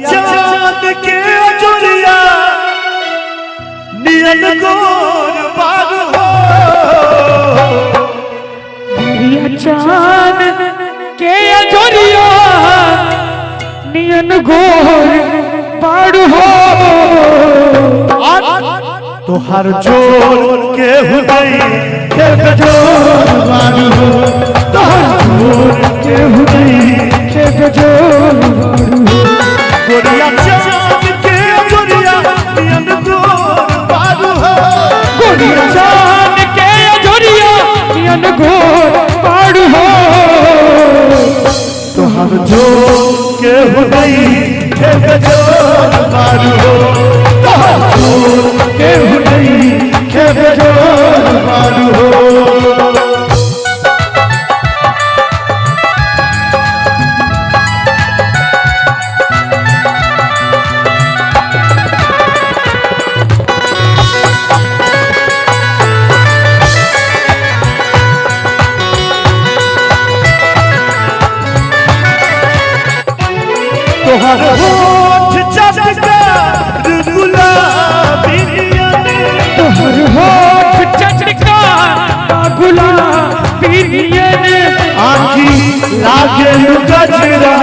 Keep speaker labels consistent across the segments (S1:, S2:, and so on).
S1: चांद के अजोरिया नियन गोर बाग हो
S2: चांद के अजोरिया नियन गोर बाग हो
S1: तो हर जोर के हुई के बेजोर बाग हो तो हर जोर के हुई के बेजोर गोरिया चांद के अजोरिया नियन गोर बाग हो
S2: गोरिया चांद के अजोरिया नियन गोर बाग हो
S1: तो हर जोर के हुई के बेजोर बाग हो तो हर जोर के हुई के बेजोर बाग हो तोहर होठ चटकार गुलाबी नियन
S2: तोहर होठ चटकार गुलाबी नियन
S1: आँखी लागे गजरा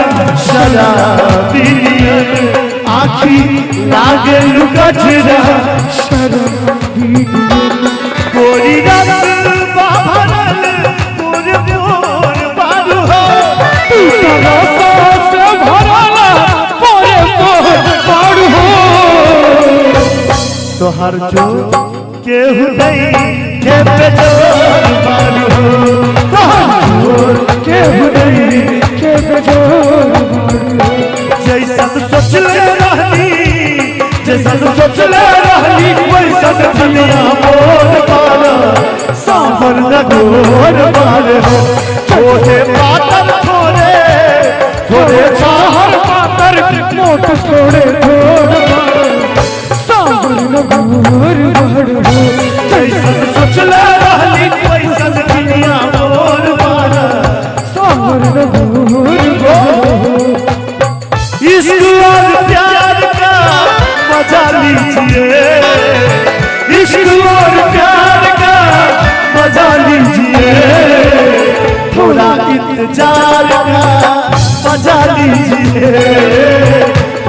S1: शराबी नियन आँखी लागे गजरा
S2: शराबी नियन
S1: गोरी रंग बाभरल मोर मोर बारू हो
S2: तू
S1: तो हर जो के हुई के बेजोर बारू हो तो हर जो के हुई के बेजोर बारू जैसन सोचले रहली जैसन सोचले रहली वैसन दुनिया मोर पारा सांबर न गोर बार हो छोटे पातर थोड़े थोड़े चाहर
S2: पातर मोट थोड़े थोड़ गोर बार हो
S1: जैसन सोचले रहली वैसन दुनिया मोर पारा
S2: सांबर गोर बार हो
S1: इश्क और प्यार का मजा लीजिए इश्क और प्यार का मजा लीजिए थोड़ा इंतजार का मजा लीजिए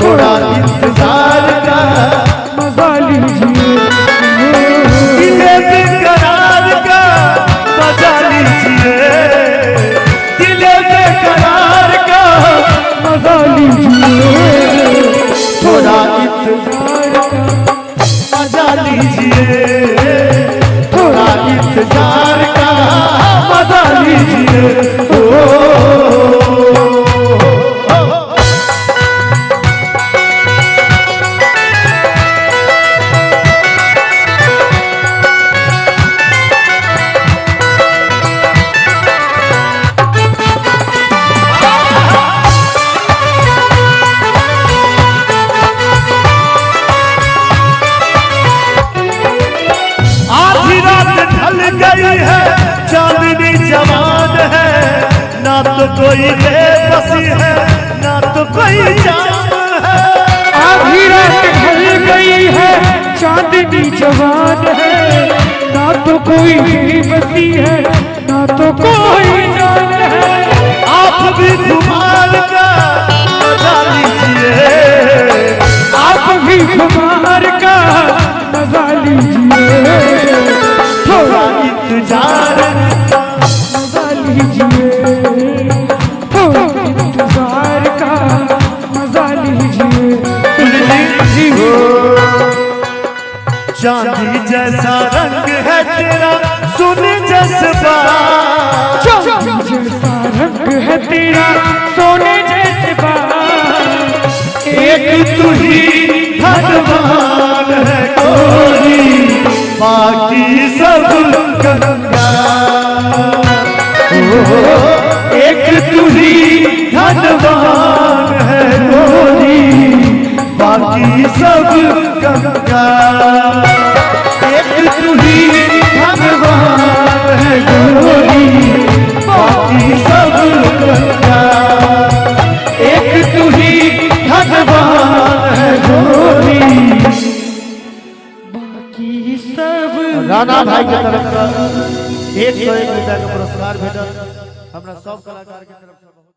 S1: थोड़ा इंतजार का
S2: मजा लीजिए
S1: दिले बेकरार का मजा लीजिए दिले बेकरार का
S2: मजा लीजिए
S1: थोड़ा इंतजार का मजा लीजिए थोड़ा इंतजार का मजा लीजिए गई है चांदनी जवान है ना तो कोई बेबसी है ना तो कोई जान है
S2: आधी रात ढल गई है चांदनी जवान है ना तो कोई बेबसी है ना तो कोई जान है
S1: आप भी खुमार का मजा लीजिए
S2: आप भी खुमार का मजा लीजिए
S1: थोड़ा इंतजार
S2: मजा लीजिए थोड़ा इंतजार का मजा लीजिए
S1: चांदी जैसा रंग है तेरा सुन जज्बा
S2: चांदी जैसा रंग है तेरा सोने जैसा
S1: एक तू ही धनवान है कोई बाकी सब गंगा एक तू ही धनवान है कोई बाकी सब गंगा एक तू ही धनवान है कोई बाकी सब गंगा एक तू ही धनवान राणा भाई के तरफ से 101 रुपया के पुरस्कार भेटल हमरा सब कलाकार के तरफ से।